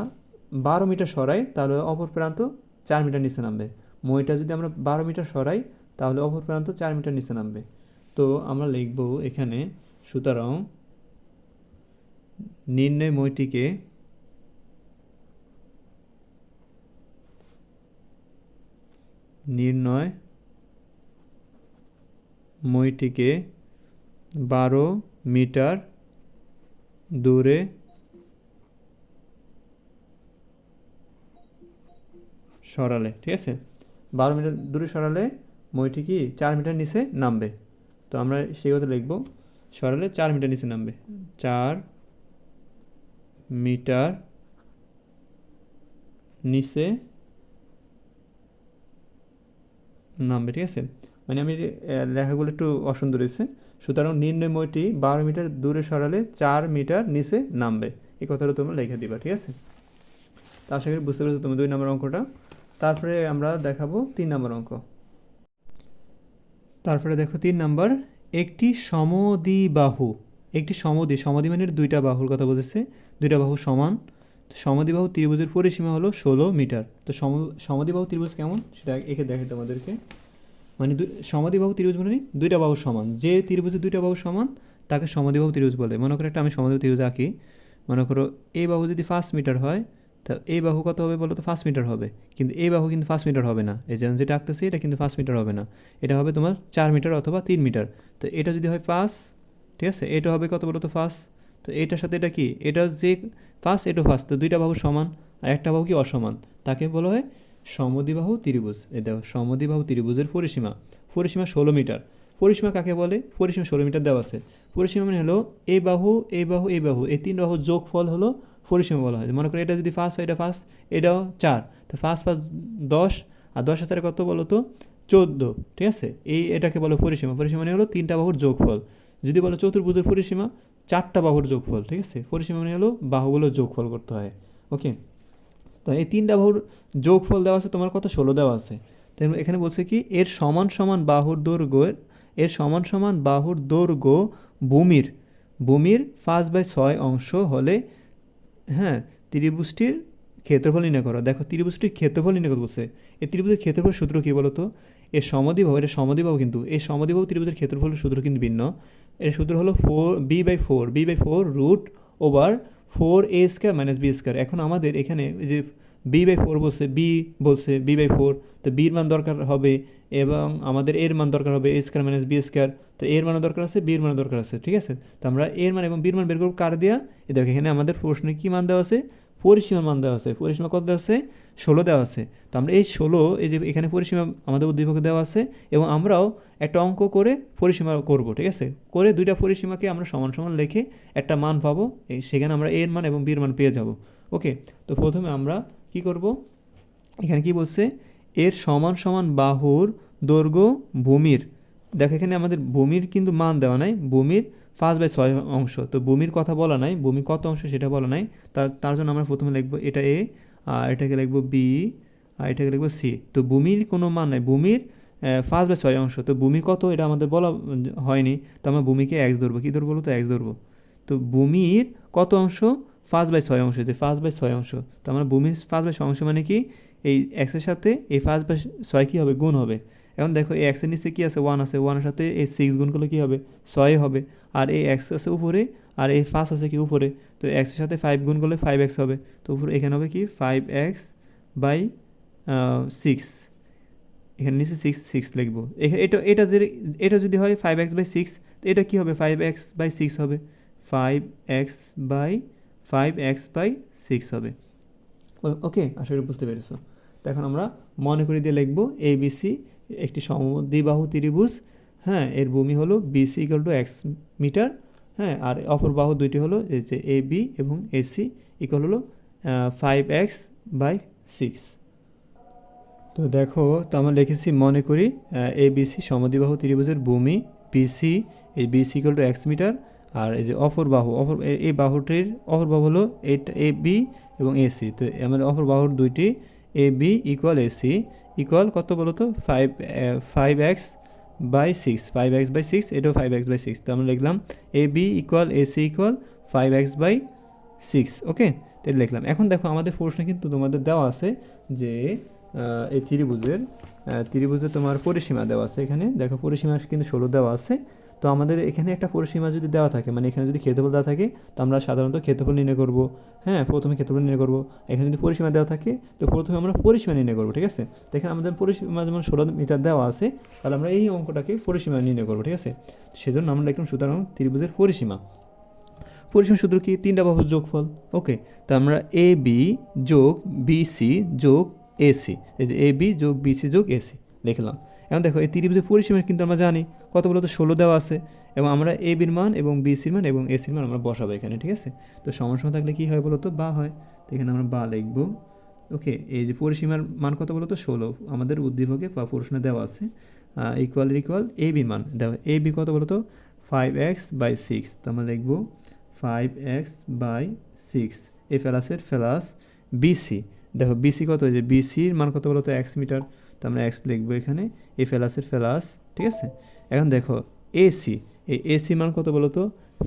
12 মিটার সরাই তাহলে অপর প্রান্ত 4 মিটার নিচে নামবে। মইটা যদি আমরা 12 মিটার সরাই তাহলে অপর প্রান্ত 4 মিটার নিচে নামবে। তো আমরা লিখব এখানে, সুতরাং নির্ণয় মইটিকে 12 মিটার দূরে সরালে, ঠিক আছে? 12 মিটার দূরে সরালে মইটি কি 4 মিটার নিচে নামবে। তো আমরা সেই কথা লিখব, সরালে 4 মিটার নিচে নামবে, 4 মিটার নিচে নামবে, ঠিক আছে? মানে আমি লেখাগুলো একটু অসুন্দর হয়েছে। সুতরাং নির্ণয় মইটি 12 মিটার দূরে সরালে 4 মিটার নিচে নামবে, এই কথাটা তোমরা লিখে দিবা, ঠিক আছে? তো আশা করি বুঝতে পেরেছো তুমি 2 নম্বর অঙ্কটা। তারপরে আমরা দেখাবো 3 নম্বর অঙ্ক। তারপরে দেখো 3 নম্বর, একটি সমদ্বিবাহু সমাধি মানে 2টা বাহুর কথা বলেছে, 2টা বাহু সমান। তো সমদ্বিবাহু ত্রিভুজের পরিসীমা হলো 16 মিটার। তো সমদ্বিবাহু ত্রিভুজ কেমন সেটা এঁকে দেখাই তোমাদেরকে। মানে সমদ্বিবাহু ত্রিভুজ মানে 2টা বাহু সমান, যে ত্রিভুজের 2টা বাহু সমান তাকে সমদ্বিবাহু ত্রিভুজ বলে। মনে করো আমি সমদ্বিবাহু ত্রিভুজ আঁকি, মনে করো এই বাহু যদি 5 মিটার হয়, তা এই বাহু কত হবে বলো তো, 5 মিটার হবে। কিন্তু এই বাহু কিন্তু 5 মিটার হবে না, এই যেটা আঁকতেছি এটা কিন্তু 5 মিটার হবে না, এটা হবে তোমার 4 মিটার অথবা 3 মিটার। তো এটা যদি হয় 5, ঠিক আছে, এটা হবে কত বলো তো 5। তো এটার সাথে এটা কি, এটা যে 5 এটা 5, তো 2টা বাহু সমান আর একটা বাহু কি অসমান, তাকে বলা হয় সমদ্বিবাহু ত্রিভুজ। এই দেখো সমদ্বিবাহু ত্রিভুজের পরিসীমা 16 মিটার। পরিসীমা কাকে বলে, পরিসীমা 16 মিটার দেওয়া আছে। পরিসীমা মানে হলো এই বাহু এই 3 বাহুর যোগফল হলো পরিসীমা বলা হয়। মনে করো এটা যদি 5 হয়, এটা 5, এটাও 4, তো 5 5 10, আর 10 হাজারে কত বলো তো 14, ঠিক আছে? এটাকে বলো পরিসীমা। পরিসীমা মানে হলো 3টা বাহুর যোগফল। যদি বলো চতুর্ভুজের পরিসীমা 4টা বাহুর যোগফল, ঠিক আছে? পরিসীমা মানে হলো বাহুগুলোর যোগফল করতে হয়, ওকে। তো এই 3টা বাহুর যোগফল দেওয়া আছে তোমার কত, 16 দেওয়া আছে। তাই এখানে বলছে কি এর সমান সমান বাহুর দৈর্ঘ্য ভূমির 5/6 অংশ হলে, হ্যাঁ, ত্রিভুজটির ক্ষেত্রফল নির্ণয় করো। দেখো ত্রিভুজটির ক্ষেত্রফল নির্ণয় করতে বলছে। এই ত্রিভুজের ক্ষেত্রফল সূত্র কী বলো তো, এর সমদ্বিবাহু, এটা সমদ্বিবাহু, কিন্তু এই সমদ্বিবাহু ত্রিভুজের ক্ষেত্রফলের সূত্র কিন্তু ভিন্ন। এর সূত্র হলো b/4 √4a² - b²। এখন আমাদের এখানে যে b/4 বলছে b/4, তো বির মান দরকার হবে এবং আমাদের এর মান দরকার হবে a² - b², তো এর মানও দরকার আছে, বির মানও দরকার আছে, ঠিক আছে। তো আমরা এর মান এবং বির মান বের করব কার দিয়া, এই দেখো এখানে আমাদের প্রশ্নে কি মান দেওয়া আছে, পরিসীমার মান দেওয়া আছে। পরিসীমা কত দেওয়া আছে, 16 দেওয়া আছে। তো আমরা এই 16, এই যে এখানে পরিসীমা আমাদের উদ্দীপকে দেওয়া আছে এবং আমরাও একটা অঙ্ক করে পরিসীমা করব, ঠিক আছে। করে দুইটা পরিসীমাকে আমরা সমান সমান লিখে একটা মান পাবো, সেখানে আমরা এর মান এবং বির মান পেয়ে যাব। ওকে, তো প্রথমে আমরা কি করব, এখানে কি বলছে, এর সমান সমান বাহুর দৈর্ঘ্য ভূমির, দেখো এখানে আমাদের ভূমির কিন্তু মান দেওয়া নাই, ভূমির 5/6 অংশ, তো ভূমির কথা বলা নাই, ভূমি কত অংশ সেটা বলা নাই। তার জন্য আমরা প্রথমে লিখবো এটা এ, আর এটাকে লিখবো বি, আর এটাকে লিখবো সি। তো ভূমির কোনো মান নাই, ভূমির 5/6 অংশ, তো ভূমির কত এটা আমাদের বলা হয়নি, তো আমরা ভূমিকে এক্স ধরবো, কী ধরবো বলো তো, এক্স ধরবো। তো ভূমির কত অংশ, 5/6 অংশ, যে 5/6 অংশ, তো আমরা ভূমির 5/6 অংশ মানে কি, এই এক্সের সাথে এই 5/6 কী হবে, গুণ হবে। এখন দেখো এই এক্সের নিচে কী আছে, 1 আছে, 1-এর সাথে এই 6 গুণ করলে কী হবে, 6 হবে। আর এই এক্স আছে উপরে, আর এই 5 আছে কি উপরে, তো এক্সের সাথে 5 গুণ করলে 5x হবে, তো উপরে এখানে হবে কি 5x/6, এখানে নিচে 6 লিখবো। এটা যদি হয় 5x/6, তো এটা কী হবে, 5x/6 হবে, 5x/6 হবে। ওকে, আশা করি বুঝতে পেরেছো। তো এখন আমরা মনে করে দিয়ে লিখবো ABC একটি সমদ্বিবাহু ত্রিভুজ, হ্যাঁ, এর ভূমি হলো BC = x মিটার, হ্যাঁ, আর অপর বাহু দুইটি হলো এই যে AB এবং AC হলো 5x/6। তো দেখো, তো আমরা লিখেছি মনে করি ABC সমদ্বিবাহু ত্রিভুজের ভূমি BC, এই BC = x মিটার, আর এই যে এই বাহুটির অপর বাহু হলো AB এবং AC, তো আমাদের অপর বাহুর দুইটি AB = AC কত বলো তো, 5x/6, এটাও 5x/6, তো আমরা লিখলাম AB = AC = 5x/6। ওকে, তো এটা লিখলাম। এখন দেখো আমাদের প্রশ্নে কিন্তু তোমাদের দেওয়া আছে যে এই ত্রিভুজের তোমার পরিসীমা দেওয়া আছে, এখানে দেখো পরিসীমা কিন্তু 16 দেওয়া আছে। তো আমাদের এখানে একটা পরিসীমা যদি দেওয়া থাকে, মানে এখানে যদি ক্ষেত্রফল দেওয়া থাকে, তো আমরা সাধারণত ক্ষেত্রফল নির্ণয় করব, হ্যাঁ, প্রথমে ক্ষেত্রফল নির্ণয় করব। এখানে যদি পরিসীমা দেওয়া থাকে, তো প্রথমে আমরা পরিসীমা নির্ণয় করব, ঠিক আছে। তো এখানে আমাদের পরিসীমা যেমন 16 মিটার দেওয়া আছে, তাহলে আমরা এই অঙ্কটাকে পরিসীমা নির্ণয় করব, ঠিক আছে। সেজন্য আমরা লিখলাম সুতরাং ত্রিভুজের পরিসীমা সূত্র কি, 3টা বাহুর যোগফল। ওকে, তো আমরা AB যোগ BC যোগ AC, এই যে AB যোগ BC যোগ AC লিখলাম। এখন দেখো এই ত্রিভুজের পরিসীমা কিন্তু আমরা জানি কত বলতো, 16 দেওয়া আছে, এবং আমরা ABর মান এবং BCর মান এবং ACর মান আমরা বসাবো এখানে, ঠিক আছে। তো সমান থাকলে কি হয় বলতো, বা হয়, তো এখানে আমরা বা লিখবো। ওকে, এই যে পরিসীমার মান কত বলতো, 16 আমাদের উদ্দীপকে বা প্রশ্নে দেওয়া আছে, ইকুয়াল ABর মান দেখো, AB কত বলতো, 5x/6, তো আমরা লিখবো 5x/6, এই ফেলাসের ফেলাস BC, দেখো BC কত, যে BCর মান কত বলতো, x মিটার, তো আমরা x লিখবো এখানে, এই ফেলাসের ফেলাস, ঠিক আছে। এখন দেখো AC, এই AC মান কত বলতো,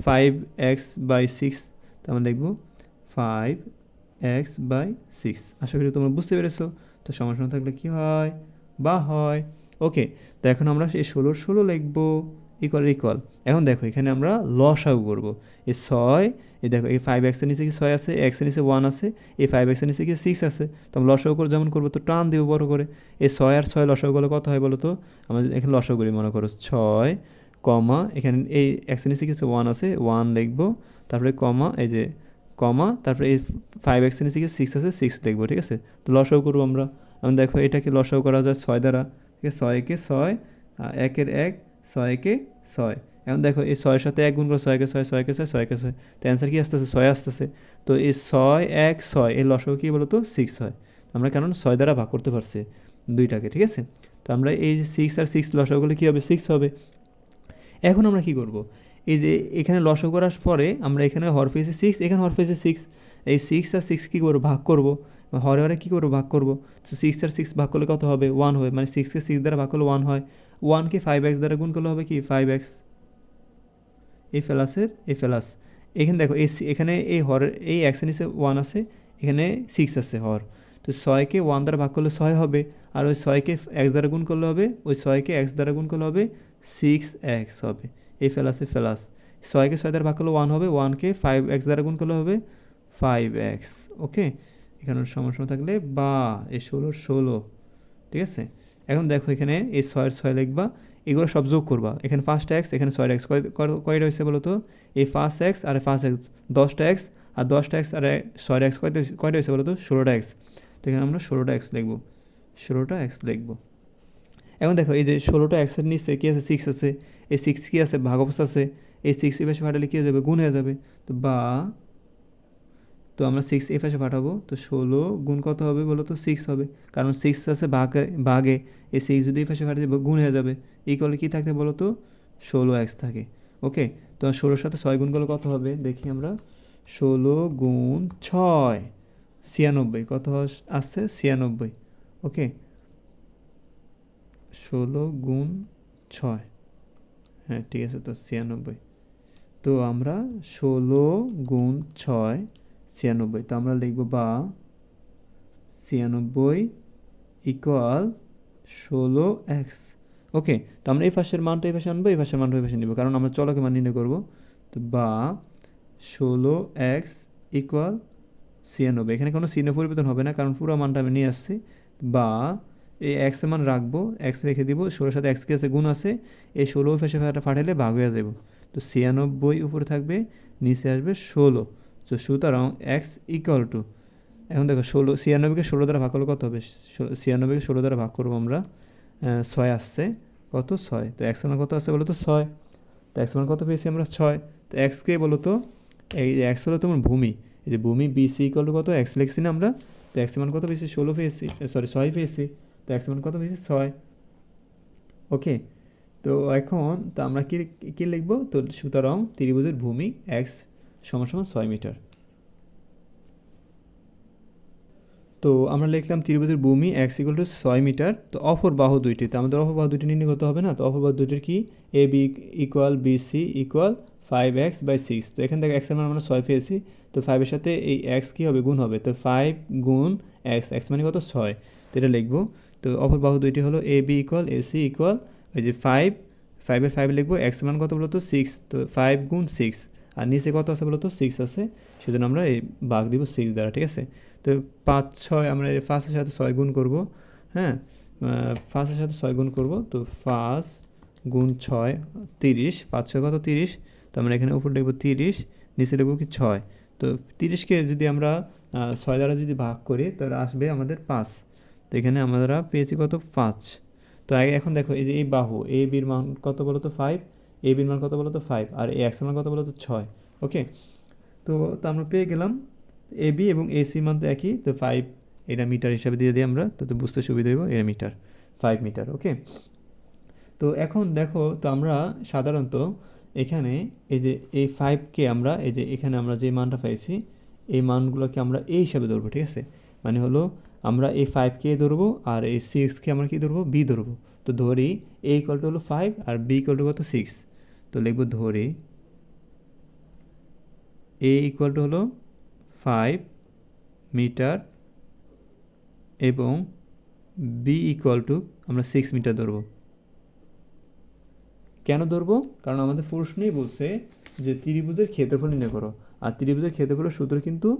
5x/6, তো আমরা লিখবো 5x/6। আশা করি তোমরা বুঝতে পেরেছো। তো সমান থাকলে কি হয়, বা হয়। ওকে, তো এখন আমরা এই 16 লিখবো, ইকুয়াল। এখন দেখো এখানে আমরা লসাগু করবো, এই 6, এই দেখো এই 5x এর নিচে কি 6 আছে, x এর নিচে 1 আছে, এই 5x এর নিচে কি 6 আছে, তো আমরা লসাগু করে যেমন করবো, তো টান দিব বড় করে, এই 6 আর 6 লসাগু করলে কত হয় বলো তো, আমাদের এখানে লসাগু করি, মনে করো 6, কমা, এখানে এই x এর নিচে কিছু 1 আছে, 1 লিখবো, তারপরে কমা, এই যে কমা, তারপরে এই 5x এর নিচে কি 6 আছে, 6 লিখবো, ঠিক আছে। তো লসাগু করবো আমরা, এখন দেখো এটাকে লসাগু করা যায় 6 দ্বারা, ঠিক আছে, 6 কে 6, 1 এর 1, 6 কে 6, এখন দেখো এই 6 এর সাথে 1 গুণ করে 6 কে 6, 6 কে 6, 6 কে 6, তো অ্যান্সার কি আসতেছে, 6 আসতেছে। তো এই 6, 1, 6 এর লসাগু কি বলতো, 6 হয়। আমরা কারণ 6 দ্বারা ভাগ করতে পারছি দুইটাকে, ঠিক আছে। তো আমরা এই যে 6 আর 6 লসাগু করলে কী হবে, 6 হবে। এখন আমরা কি করব, এই যে এখানে লসাগু করার পরে আমরা এখানে হর পেয়েছি 6, এখানে হর পেয়েছি 6, এই 6 আর 6 কী করবো, ভাগ করবো, হরে কী করবো, ভাগ করবো। তো 6 আর 6 ভাগ করলে কত হবে, 1 হবে, মানে 6কে 6 দ্বারা ভাগ করলে 1 হয়, 1কে 5x দ্বারা গুণ করলে হবে কি 5x, এই ফেলাস। এখানে দেখো এখানে এই হরের এই x এর নিচে 1 আছে, এখানে 6 আছে হর, তো 6কে 1 দ্বারা ভাগ করলে 6 হবে, আর ওই 6কে x দ্বারা গুণ করলে হবে, ওই 6কে x দ্বারা গুণ করলে হবে 6x হবে, এই ফেলাস। 6কে 6 দ্বারা ভাগ করলে 1 হবে, 1কে 5x দ্বারা গুণ করলে হবে 5x। ওকে, এখানে সমান সমান থাকলে বা, এই 16 ঠিক আছে। এখন দেখো এখানে এই 6 এর 6 লিখবা, এগুলো সব যোগ করবা। এখানে 5টা এক্স, এখানে 6টা এক্স, কয়টা হয়েছে বলো তো? এই 5 এক্স আর 5 এক্স 10টা এক্স, আর 10টা এক্স আর 6টা এক্স কয়টা হয়েছে বলো তো? 16টা এক্স। তো এখানে আমরা 16টা এক্স লিখবো, 16টা এক্স লিখবো। এখন দেখো এই যে 16টা এক্সের নিচে কী আছে? 6 আছে। এই 6 কী আছে? ভাগ অবস্থা আছে। এই 6 এই পাশে পাঠালে কী হয়ে যাবে? গুণ হয়ে যাবে। তো বা, তো আমরা 6 এই পাশে পাঠাবো, তো 16 গুণ কত হবে বলো তো? 6 হবে, কারণ 6 আছে ভাগে ভাগে। এই 6 যদি এই পাশে পাঠাতে গুণ হয়ে যাবে। ইকুয়ালে কী থাকে বলো তো? 16x থাকে। ওকে, তো 16-র সাথে 6 গুণ করলে কত হবে দেখি আমরা। 16 গুণ 6 96, কত আসছে? 96। ওকে, 16 গুণ 6, হ্যাঁ ঠিক আছে, তো 96। তো আমরা 16 গুণ 6 96, তো আমরা লিখব বা 96 ইকুয়াল 16x। ওকে, তো আমরা এই পাশের মানটা এই পাশে আনবো, এই পাশের মানটা এই পাশে নিব, কারণ আমরা চলকের মান নির্ণয় করবো। তো বা 16x ইকুয়াল 96, এখানে কোনো চিহ্ন পরিবর্তন হবে না, কারণ পুরো মানটা আমি নিয়ে আসছি। বা এই এক্স এর মান রাখবো, এক্স রেখে দিব, 16-র সাথে এক্স কে আছে, গুণ আছে, এই 16 পাশে ফাটাইলে ভাগ হয়ে যাব। তো 96 উপরে থাকবে, নিচে আসবে 16। তো সুতরাং এক্স ইকুয়াল টু, এখন দেখো 96কে 16 দ্বারা ভাগ করলে কত হবে? 96কে 16 দ্বারা ভাগ করবো আমরা, 6 আসছে, কত? 6। তো এক্স মান কত আসছে বলো তো? 6। তো এক্স মান কত পেয়েছি আমরা? 6। তো এক্সকে বলো তো, এই এক্স হলো তোমার ভূমি, এই যে ভূমি বিসি ইকুয়াল টু কত? এক্স লিখছি না আমরা। তো এক্স মান কত পেয়েছি? 16 পেয়েছি, সরি 6 পেয়েছি। তো এক্স মান কত পেয়েছি? 6। ওকে, তো এখন তো আমরা কি লিখবো? তো সুতরাং ত্রিভুজের ভূমি এক্স সমান সমান 6 মিটার। তো আমরা লিখলাম ত্রিভুজের ভূমি এক্স ইকুয়াল টু 6 মিটার। তো অপর বাহু দুইটি, তো আমাদের অপর বাহু দুইটি নির্ণয় করতে হবে না? তো অপর বাহু দুইটির কি? A B equal BC equal 5x/6। তো এখান থেকে এক্স এর মান আমরা 6 পেয়েছি, তো 5-এর সাথে এই এক্স কী হবে? গুণ হবে। তো 5 গুণ এক্স, এক্স মানে কত? 6। তো এটা লিখবো। তো অপর বাহু দুইটি হলো এ বি ইকুয়াল এসি ইকুয়াল, এই যে 5 5 লিখবো, এক্স মান কত বলো তো? 6। তো 5 গুণ 6, আর নিচে কত আছে বলো তো? 6 আছে, সেজন্য আমরা এই ভাগ দিব 6 দ্বারা, ঠিক আছে। তো 5 6 আমরা 5-এর সাথে 6 গুণ করব, হ্যাঁ 5-এর সাথে 6 গুণ করব। তো 5 গুণ 6 30, 5 6 কত? 30। তো আমরা এখানে উপর লিখব 30, নিচে লিখব কি? 6। তো 30কে যদি আমরা 6 দ্বারা যদি ভাগ করি তাহলে আসবে আমাদের 5। তো এখানে আমরা পেয়েছি কত? 5। তো এখন দেখো এই যে এই বাহু এ বির মান কত বলো তো? 5। এ বির মান কত বলো তো? 5। আর এই এক্স এর মান কত বলো তো? 6। ওকে, তো আমরা পেয়ে গেলাম এ বি এবং এসি মান তো একই, তো 5 এটা মিটার হিসাবে দিয়ে দিই আমরা, তো বুঝতে সুবিধা হইব, এর মিটার 5 মিটার। ওকে, তো এখন দেখো, তো আমরা সাধারণত এখানে এই যে এই 5কে আমরা এই যে এখানে আমরা যে মানটা পাইছি, এই মানগুলোকে আমরা এই হিসাবে ধরবো, ঠিক আছে। মানে হলো আমরা এই 5কে ধরবো, আর এই 6কে আমরা কি ধরবো? বি ধরবো। তো ধরি এ ইকুয়াল টু হলো 5 আর বি ইকুয়াল টু কত? 6। তো লিখবো ধরি এ ইকুয়াল টু হলো 5 মিটার এবং বি ইকুয়াল টু আমরা 6 মিটার ধরবো। কেন ধরবো? কারণ আমাদের প্রশ্নেই বলছে যে ত্রিভুজের ক্ষেত্রফল নির্ণয় করো, আর ত্রিভুজের ক্ষেত্রফলের সূত্র কিন্তু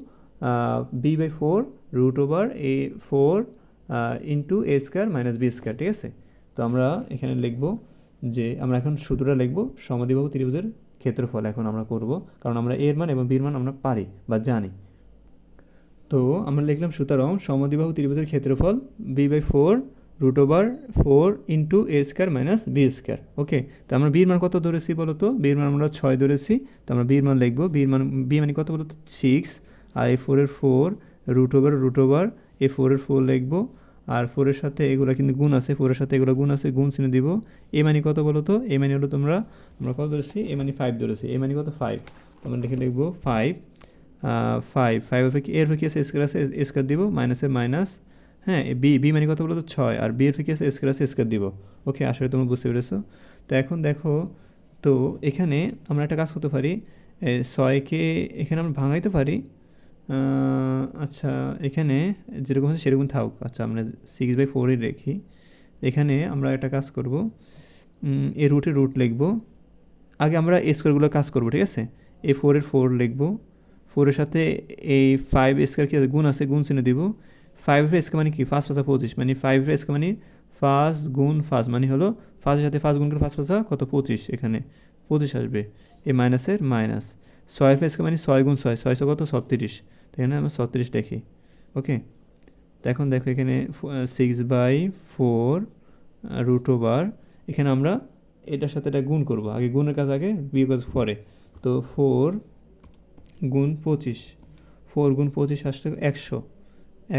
b/4 √a4 into a square minus B square, ঠিক আছে। তো আমরা এখানে লিখব যে আমরা এখন সূত্রটা লিখব সমদ্বিবাহু ত্রিভুজের ক্ষেত্রফল এখন আমরা করব, কারণ আমরা এর মান এবং বির মান আমরা পারি বা জানি। তো আমরা লিখলাম সুতরাং সমদ্বিবাহু ত্রিভুজের ক্ষেত্রফল b/4 √4 into a square minus B square. Okay, তো আমরা বির মান কত ধরেছি বলো তো? বির মান আমরা 6 ধরেছি, তো আমরা বির মান লিখবো। বি মানে কত বলো তো? 6, আর এই 4 এর 4 √/, এই 4 এর 4 লিখবো, আর 4 এর সাথে এগুলো কিন্তু গুণ আছে, 4 এর সাথে এগুলো গুণ আছে, গুণ চিহ্ন দিব। এ মানে কত বলো তো? এ মানে হলো আমরা কত ধরেছি? এ মানে 5 ধরেছি, এ মানে কত? 5। আমরা লিখে লিখবো 5 5 এর কি আছে? স্কোয়ার আছে, স্কোয়ার দিব, মাইনাসের মাইনাস, হ্যাঁ বি মানে কত বলো তো? 6, আর বি এর কি আছে? স্কোয়ার আছে, স্কোয়ার দিব। ওকে, আসলে তোমরা বুঝতে পেরেছো। তো এখন দেখো, তো এখানে আমরা একটা কাজ করতে পারি, 6কে এখানে আমরা ভাঙাইতে পারি। আচ্ছা, এখানে যেরকম আছে সেরকম থাকুক। আচ্ছা, আমরা 6/4 রেখি। এখানে আমরা একটা কাজ করব, এই রুট লিখব। আগে আমরা স্কোয়ারগুলো কাজ করব, ঠিক আছে। এই 4 এর 4 লিখব, 4 এর সাথে এই 5 স্কয়ার কি আছে গুণ আছে, গুণ চিহ্ন দিব। 5 এর স্কয়ার মানে কি 5 5 25, মানে 5 এর স্কয়ার মানে 5 গুণ 5 মানে হলো 5 এর সাথে 5 গুণ করে 5 5 কত 25, এখানে 25 আসবে। এই মাইনাসের মাইনাস 6 এর স্কয়ার মানে 6 গুণ 6, 6 কত 36, তো এখানে আমরা 36 লিখি। ওকে, তো এখন দেখো এখানে 6/4 রুট ওভার, এখানে আমরা এটার সাথে এটা গুণ করব, আগে গুণের কাজ আগে, বিয়োগ কাজ পরে। তো 4 গুণ 25, 4 গুণ 25 আসলে 100,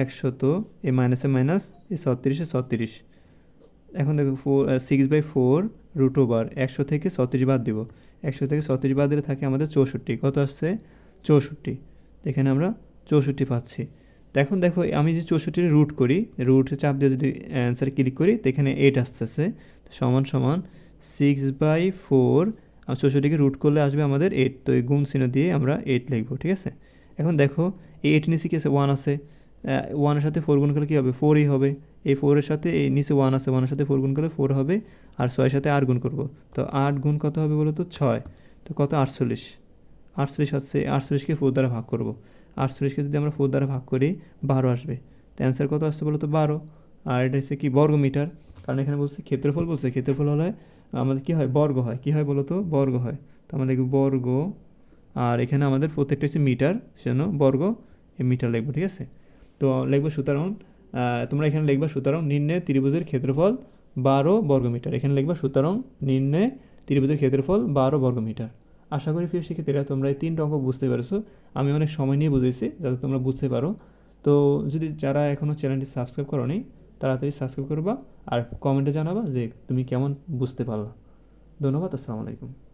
100 তো এই মাইনাসে মাইনাস, এই 36 36। এখন দেখো 6/4 রুট ওভার 100 থেকে 36 বাদ দিব, 100 থেকে 36 বাদ দিলে থাকে আমাদের 64, কত আসছে 64, এখানে আমরা 64 পাচ্ছি। তো এখন দেখো আমি যে 64 রুট করি, রুটে চাপ দিয়ে যদি অ্যান্সারে ক্লিক করি তো এখানে 8 আসতেছে, সমান সমান 6/4, আর 64কে রুট করলে আসবে আমাদের 8, তো এই গুণ চিহ্ন দিয়ে আমরা 8 লিখবো, ঠিক আছে। এখন দেখো এই 8 নিচে কি আছে 1 আছে, 1 এর সাথে 4 গুণ করলে কী হবে 4ই হবে, এই 4 এর সাথে এই নিচে 1 আছে, 1 এর সাথে 4 গুণ করলে 4 হবে, আর 6 এর সাথে 8 গুণ করব, তো 8 গুণ কত হবে বলো তো 6, তো কত 48, 48 আসছে, 48কে 4 দ্বারা ভাগ করব, 48কে যদি আমরা 4 দ্বারা ভাগ করি 12 আসবে, তো অ্যান্সার কত আসছে বলো তো 12। আর এটা হচ্ছে কি বর্গ মিটার, কারণ এখানে বলছে ক্ষেত্রফল, বলছে ক্ষেত্রফল হলে আমাদের কী হয় বর্গ হয়, কী হয় বলো তো বর্গ হয়, তো আমরা লিখব বর্গ, আর এখানে আমাদের প্রত্যেকটা হচ্ছে মিটার, সেজন্য বর্গ এই মিটার লিখবো, ঠিক আছে। তো লিখবো সুতরাং, তোমরা এখানে লিখবা সুতরাং নির্ণয় ত্রিভুজের ক্ষেত্রফল 12 বর্গমিটার, এখানে লিখবা সুতরাং নির্ণয় ত্রিভুজের ক্ষেত্রফল 12 বর্গমিটার। আশা করি প্রিয় শিক্ষার্থীরা তোমরা এই 3টা অঙ্ক বুঝতে পেরেছো, আমি অনেক সময় নিয়ে বুঝেছি যাতে তোমরা বুঝতে পারো। তো যদি যারা এখনও চ্যানেলটি সাবস্ক্রাইব করোনি তাড়াতাড়ি সাবস্ক্রাইব করবা, আর কমেন্টে জানাবা যে তুমি কেমন বুঝতে পারলা। ধন্যবাদ, আসসালামু আলাইকুম।